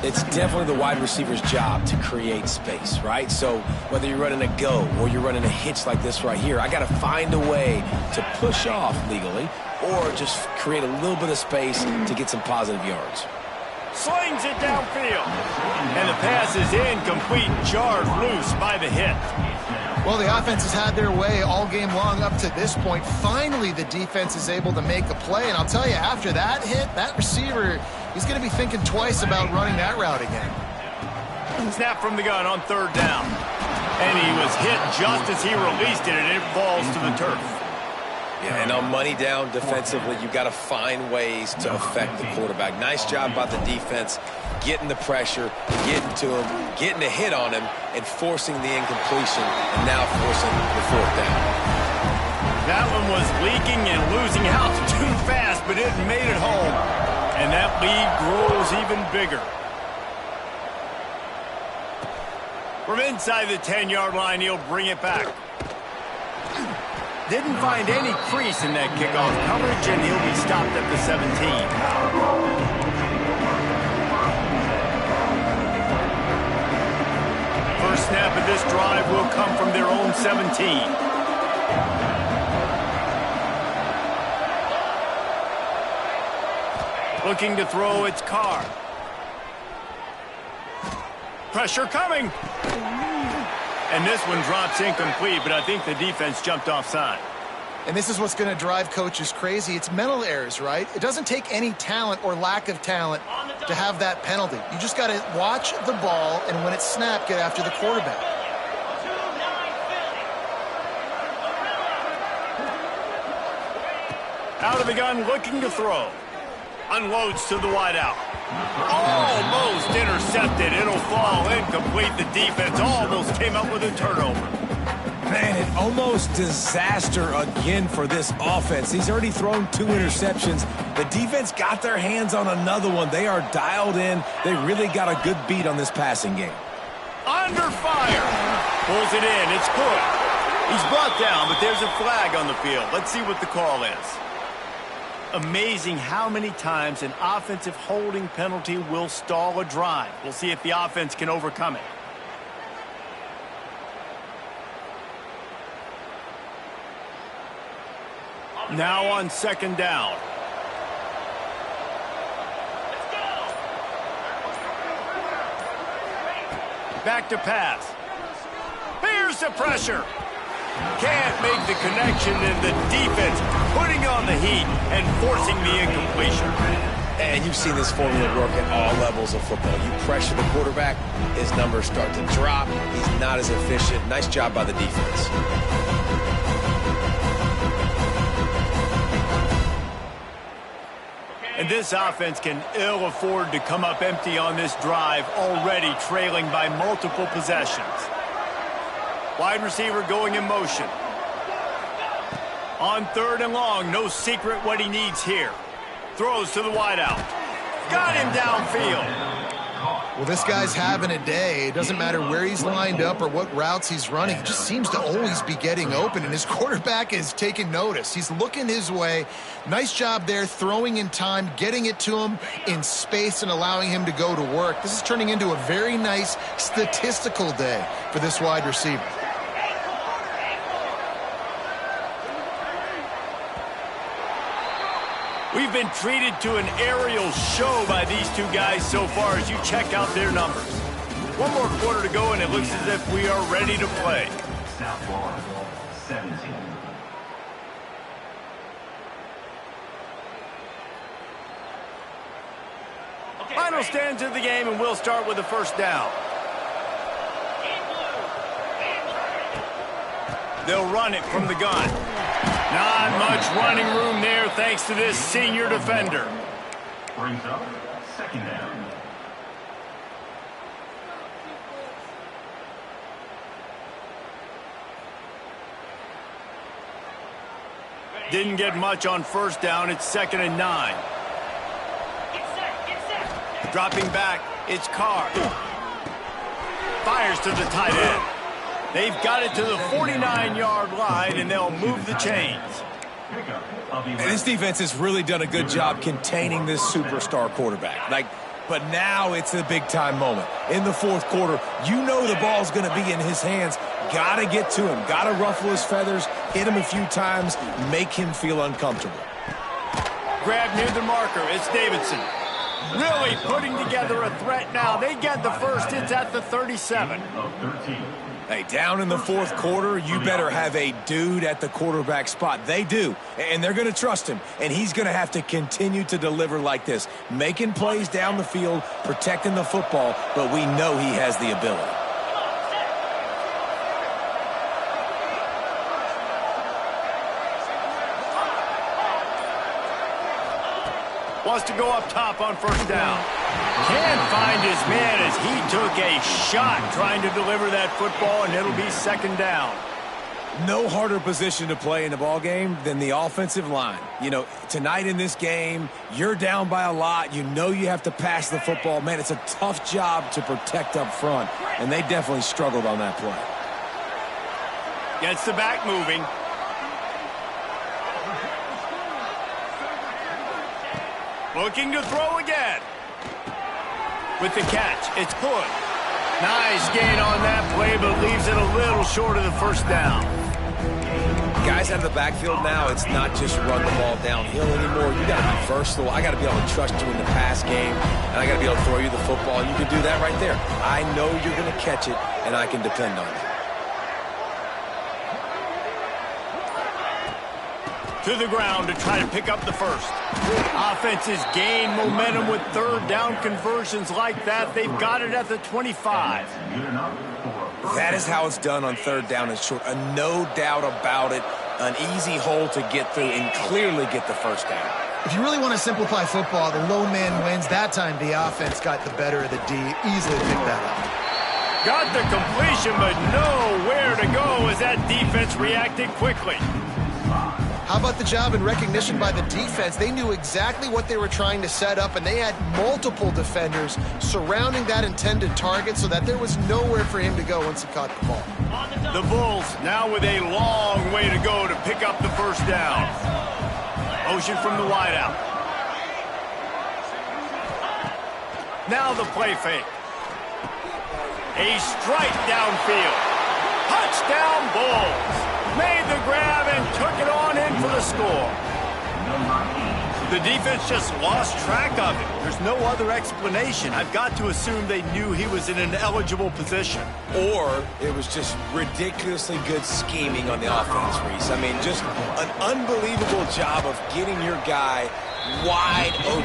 It's definitely the wide receiver's job to create space, right? So whether you're running a go or you're running a hitch like this right here, I got to find a way to push off legally or just create a little bit of space to get some positive yards. Slings it downfield. And the pass is incomplete, jarred loose by the hit. Well, the offense has had their way all game long up to this point. Finally, the defense is able to make a play. And I'll tell you, after that hit, that receiver, he's going to be thinking twice about running that route again. Snap from the gun on third down. And he was hit just as he released it, and it falls to the turf. Yeah, and on money down defensively, you've got to find ways to affect the quarterback. Nice job by the defense, getting the pressure, getting to him, getting a hit on him, and forcing the incompletion, and now forcing the fourth down. That one was leaking and losing out too fast, but it made it home. And that lead grows even bigger. From inside the 10-yard line, he'll bring it back. Didn't find any crease in that kickoff coverage, and he'll be stopped at the 17. First snap of this drive will come from their own 17. Looking to throw, it's Carr. Pressure coming. And this one drops incomplete, but I think the defense jumped offside. And this is what's going to drive coaches crazy. It's mental errors, right? It doesn't take any talent or lack of talent to have that penalty. You just got to watch the ball, and when it's snapped, get after the quarterback. Out of the gun, looking to throw. Unloads to the wideout. Almost intercepted. It'll fall incomplete. The defense almost came up with a turnover. Man, an almost disaster again for this offense. He's already thrown 2 interceptions. The defense got their hands on another one. They are dialed in. They really got a good beat on this passing game. Under fire. Pulls it in. It's good. He's brought down, but there's a flag on the field. Let's see what the call is. Amazing how many times an offensive holding penalty will stall a drive. We'll see if the offense can overcome it. Now on second down. Back to pass. Here's the pressure. Can't make the connection, and the defense putting on the heat and forcing the incompletion. And you've seen this formula work at all levels of football. You pressure the quarterback, his numbers start to drop. He's not as efficient. Nice job by the defense. And this offense can ill afford to come up empty on this drive, already trailing by multiple possessions. Wide receiver going in motion. On third and long, no secret what he needs here. Throws to the wideout. Got him downfield. Well, this guy's having a day. It doesn't matter where he's lined up or what routes he's running. He just seems to always be getting open, and his quarterback is taking notice. He's looking his way. Nice job there, throwing in time, getting it to him in space and allowing him to go to work. This is turning into a very nice statistical day for this wide receiver. We've been treated to an aerial show by these two guys so far as you check out their numbers. One more quarter to go, and it looks as if we are ready to play. Snap ball, 17. Final stands of the game, and we'll start with the first down. They'll run it from the gun. Not much running room there thanks to this senior defender. Brings up second down. Didn't get much on first down. It's 2nd and 9. Get set. Dropping back, it's Carr. Fires to the tight end. They've got it to the 49-yard line, and they'll move the chains. And this defense has really done a good job containing this superstar quarterback. But now it's a big-time moment. In the fourth quarter, you know the ball's going to be in his hands. Got to get to him. Got to ruffle his feathers, hit him a few times, make him feel uncomfortable. Grab near the marker. It's Davidson. Really putting together a threat now. They get the first. It's at the 37. Hey, down in the fourth quarter, you better have a dude at the quarterback spot. They do, and they're going to trust him, and he's going to have to continue to deliver like this, making plays down the field, protecting the football, but we know he has the ability. Wants to go up top on first down. Can't find his man as he took a shot trying to deliver that football, and it'll be 2nd down. No harder position to play in a ball game than the offensive line. You know, tonight in this game, you're down by a lot. You know you have to pass the football. Man, it's a tough job to protect up front, and they definitely struggled on that play. Gets the back moving. Looking to throw again. With the catch, it's Hood. Nice gain on that play, but leaves it a little short of the first down. Guys out of the backfield now, it's not just run the ball downhill anymore. You got to be versatile. I got to be able to trust you in the pass game, and I got to be able to throw you the football. You can do that right there. I know you're going to catch it, and I can depend on it. To the ground to try to pick up the first. Offenses gain momentum with 3rd down conversions like that. They've got it at the 25. That is how it's done on 3rd down and short. No doubt about it. An easy hole to get through and clearly get the first down. If you really want to simplify football, the low man wins. That time the offense got the better of the D. Easily picked that up. Got the completion, but nowhere to go as that defense reacted quickly. How about the job and recognition by the defense? They knew exactly what they were trying to set up, and they had multiple defenders surrounding that intended target so that there was nowhere for him to go once he caught the ball. The Bulls now with a long way to go to pick up the first down. Motion from the wideout. Now the play fake. A strike downfield. Touchdown Bulls. Made the grab and took it on in for the score. The defense just lost track of it. There's no other explanation. I've got to assume they knew he was in an eligible position. Or it was just ridiculously good scheming on the offense, Reese. I mean, just an unbelievable job of getting your guy wide open.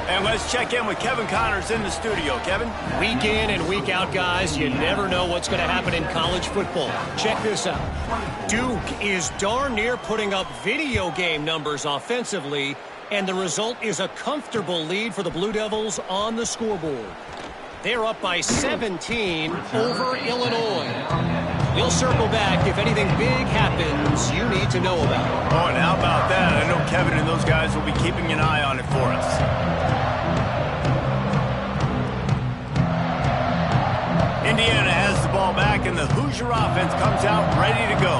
And let's check in with Kevin Connors in the studio. Kevin? Week in and week out, guys, you never know what's going to happen in college football. Check this out. Duke is darn near putting up video game numbers offensively, and the result is a comfortable lead for the Blue Devils on the scoreboard. They're up by 17 over Illinois. We'll circle back if anything big happens you need to know about. Oh, and how about that? I know Kevin and those guys will be keeping an eye on it for us. Indiana has the ball back, and the Hoosier offense comes out ready to go.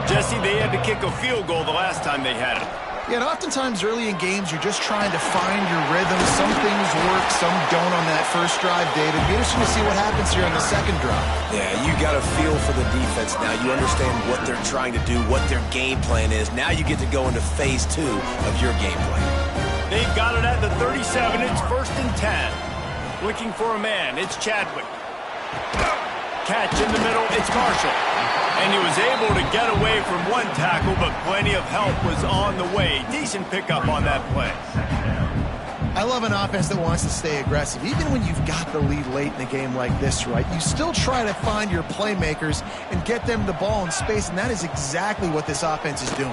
Jesse, they had to kick a field goal the last time they had it. Yeah, and oftentimes early in games, you're just trying to find your rhythm. Some things work, some don't on that first drive, David. It'll be interesting to see what happens here on the second drive. Yeah, you got a feel for the defense now. You understand what they're trying to do, what their game plan is. Now you get to go into phase 2 of your game plan. They've got it at the 37. It's 1st and 10. Looking for a man. It's Chadwick. Catch in the middle. It's Marshall. And he was able to get away from one tackle, but plenty of help was on the way. Decent pickup on that play. I love an offense that wants to stay aggressive. Even when you've got the lead late in a game like this, right, you still try to find your playmakers and get them the ball in space, and that is exactly what this offense is doing.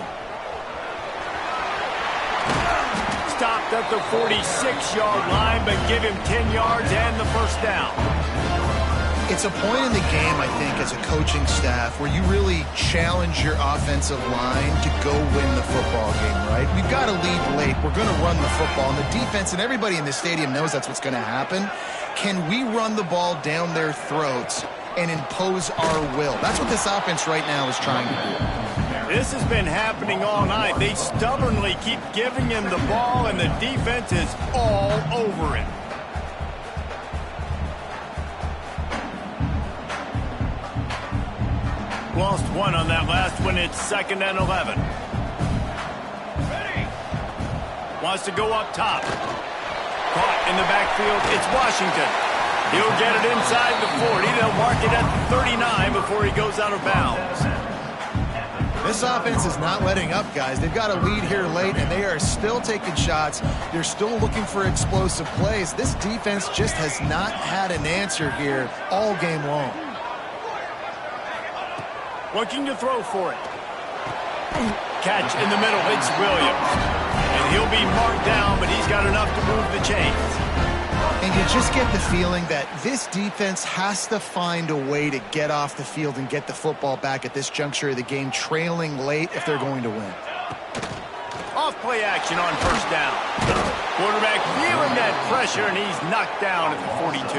Stopped at the 46-yard line, but give him 10 yards and the first down. It's a point in the game, I think, as a coaching staff where you really challenge your offensive line to go win the football game, right? We've got a lead late. We're going to run the football, and the defense and everybody in the stadium knows that's what's going to happen. Can we run the ball down their throats and impose our will? That's what this offense right now is trying to do. This has been happening all night. They stubbornly keep giving him the ball, and the defense is all over it. Lost one on that last one. It's 2nd and 11. Ready. Wants to go up top. Caught in the backfield. It's Washington. He'll get it inside the 40. They'll mark it at the 39 before he goes out of bounds. This offense is not letting up, guys. They've got a lead here late, and they are still taking shots. They're still looking for explosive plays. This defense just has not had an answer here all game long. Looking to throw for it. Catch in the middle. It's Williams. And he'll be marked down, but he's got enough to move the chains. And you just get the feeling that this defense has to find a way to get off the field and get the football back at this juncture of the game, trailing late if they're going to win. Off play action on first down. Quarterback feeling that pressure, and he's knocked down at the 42.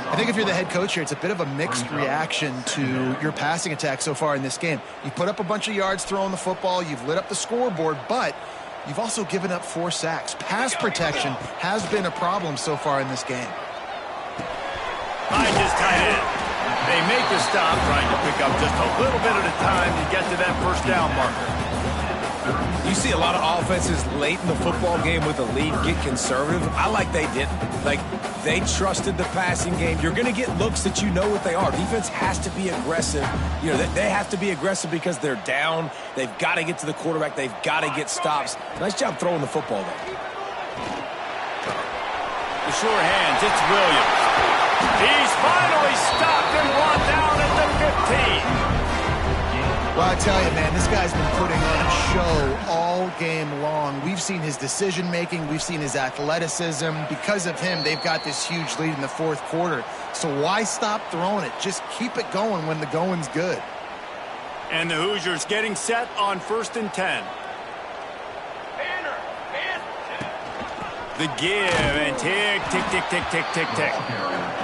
I think if you're the head coach here, it's a bit of a mixed reaction to your passing attack so far in this game. You put up a bunch of yards throwing the football, you've lit up the scoreboard, but you've also given up 4 sacks. Pass protection has been a problem so far in this game. Find his tight end. They make the stop, trying to pick up just a little bit at a time to get to that first down marker. You see a lot of offenses late in the football game with a lead get conservative. I like they didn't. Like, they trusted the passing game. You're going to get looks that you know what they are. Defense has to be aggressive. You know, they have to be aggressive because they're down. They've got to get to the quarterback. They've got to get stops. Nice job throwing the football, though. The sure hands, it's Williams. He's finally stopped and brought down at the 15. Well, I tell you, man, this guy's been putting on a show all game long. We've seen his decision-making. We've seen his athleticism. Because of him, they've got this huge lead in the 4th quarter. So why stop throwing it? Just keep it going when the going's good. And the Hoosiers getting set on 1st and 10. The give and tick, tick, tick, tick, tick, tick, tick.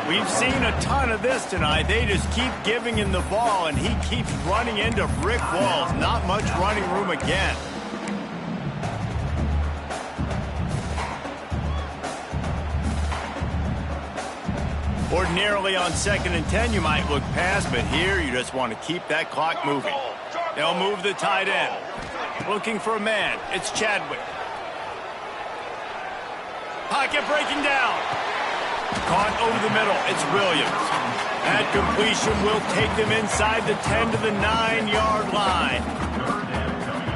We've seen a ton of this tonight. They just keep giving him the ball, and he keeps running into brick walls. Not much running room again. Ordinarily on 2nd and 10, you might look past, but here you just want to keep that clock moving. They'll move the tight end. Looking for a man. It's Chadwick. Pocket breaking down. Caught over the middle. It's Williams. That completion will take them inside the 10 to the 9-yard line.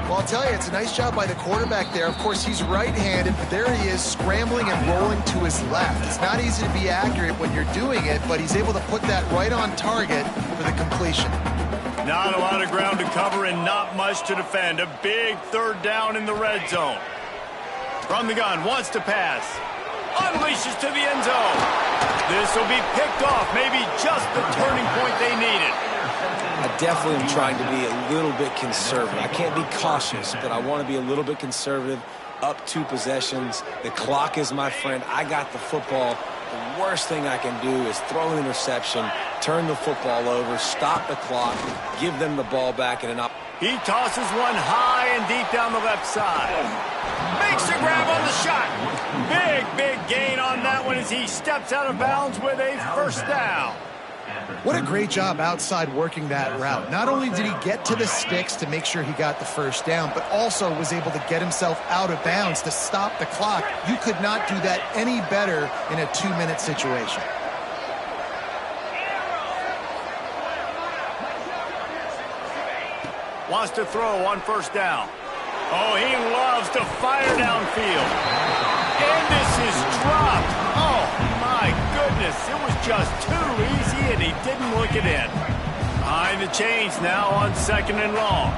Well, I'll tell you, it's a nice job by the quarterback there. Of course, he's right-handed, but there he is scrambling and rolling to his left. It's not easy to be accurate when you're doing it, but he's able to put that right on target for the completion. Not a lot of ground to cover and not much to defend. A big 3rd down in the red zone. From the gun, wants to pass. Unleashes to the end zone. This will be picked off. Maybe just the turning point they needed. I definitely am trying to be a little bit conservative. I can't be cautious, but I want to be a little bit conservative. Up 2 possessions. The clock is my friend. I got the football. The worst thing I can do is throw an interception, turn the football over, stop the clock, give them the ball back, and an He tosses one high and deep down the left side. Makes a grab on the shot. Big gain on that one as he steps out of bounds with a first down. What a great job outside working that route. Not only did he get to the sticks to make sure he got the first down, but also was able to get himself out of bounds to stop the clock. You could not do that any better in a 2-minute situation. Wants to throw on first down. Oh, he loves to fire downfield. And this is dropped. Oh, my goodness. It was just too easy, and he didn't look it in. Behind the chains now on 2nd and long.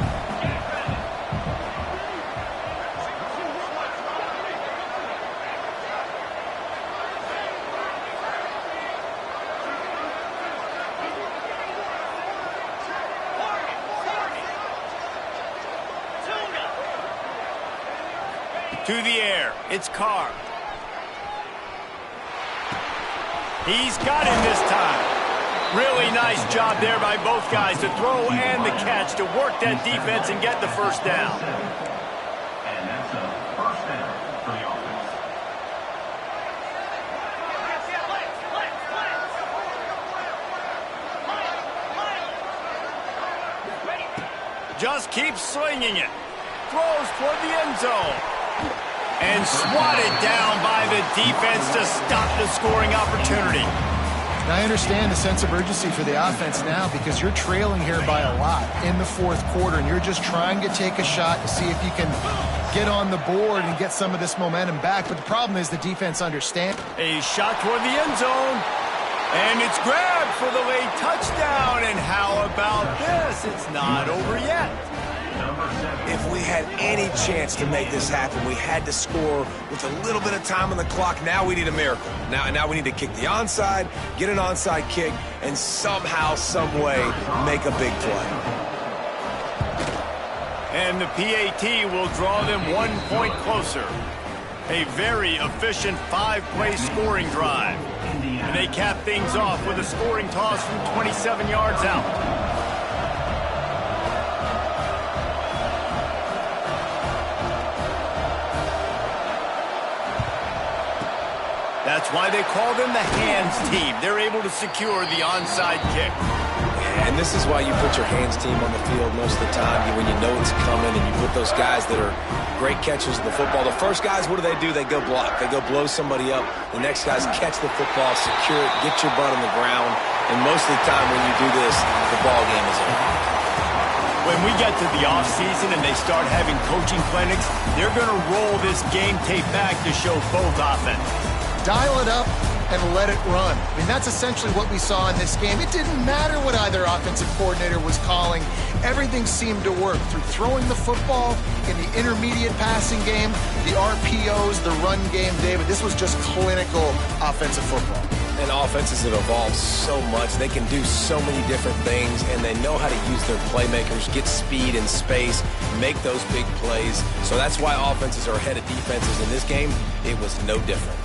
To the air, it's Carr. He's got him this time. Really nice job there by both guys to throw and the catch to work that defense and get the first down. And that's a first down for the offense. Just keeps slinging it. Throws toward the end zone. And swatted down by the defense to stop the scoring opportunity. Now, I understand the sense of urgency for the offense now because you're trailing here by a lot in the 4th quarter, and you're just trying to take a shot to see if you can get on the board and get some of this momentum back. But the problem is the defense understands. A shot toward the end zone. And it's grabbed for the late touchdown. And how about this? It's not over yet. If we had any chance to make this happen, we had to score with a little bit of time on the clock. Now we need a miracle. Now we need to kick the onside, get an onside kick, and somehow, some way, make a big play. And the PAT will draw them 1 point closer. A very efficient 5-play scoring drive. And they cap things off with a scoring toss from 27 yards out. That's why they call them the hands team. They're able to secure the onside kick. And this is why you put your hands team on the field most of the time, when you know it's coming, and you put those guys that are great catchers of the football. The first guys, what do? They go block. They go blow somebody up. The next guys catch the football, secure it, get your butt on the ground. And most of the time when you do this, the ball game is over. When we get to the offseason and they start having coaching clinics, they're going to roll this game tape back to show both offenses. Dial it up and let it run. I mean, that's essentially what we saw in this game. It didn't matter what either offensive coordinator was calling. Everything seemed to work through throwing the football in the intermediate passing game, the RPOs, the run game, David. This was just clinical offensive football. And offenses have evolved so much. They can do so many different things, and they know how to use their playmakers, get speed and space, make those big plays. So that's why offenses are ahead of defenses. In this game, it was no different.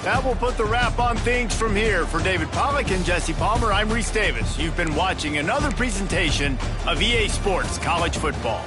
That will put the wrap on things from here. For David Pollack and Jesse Palmer, I'm Reese Davis. You've been watching another presentation of EA Sports College Football.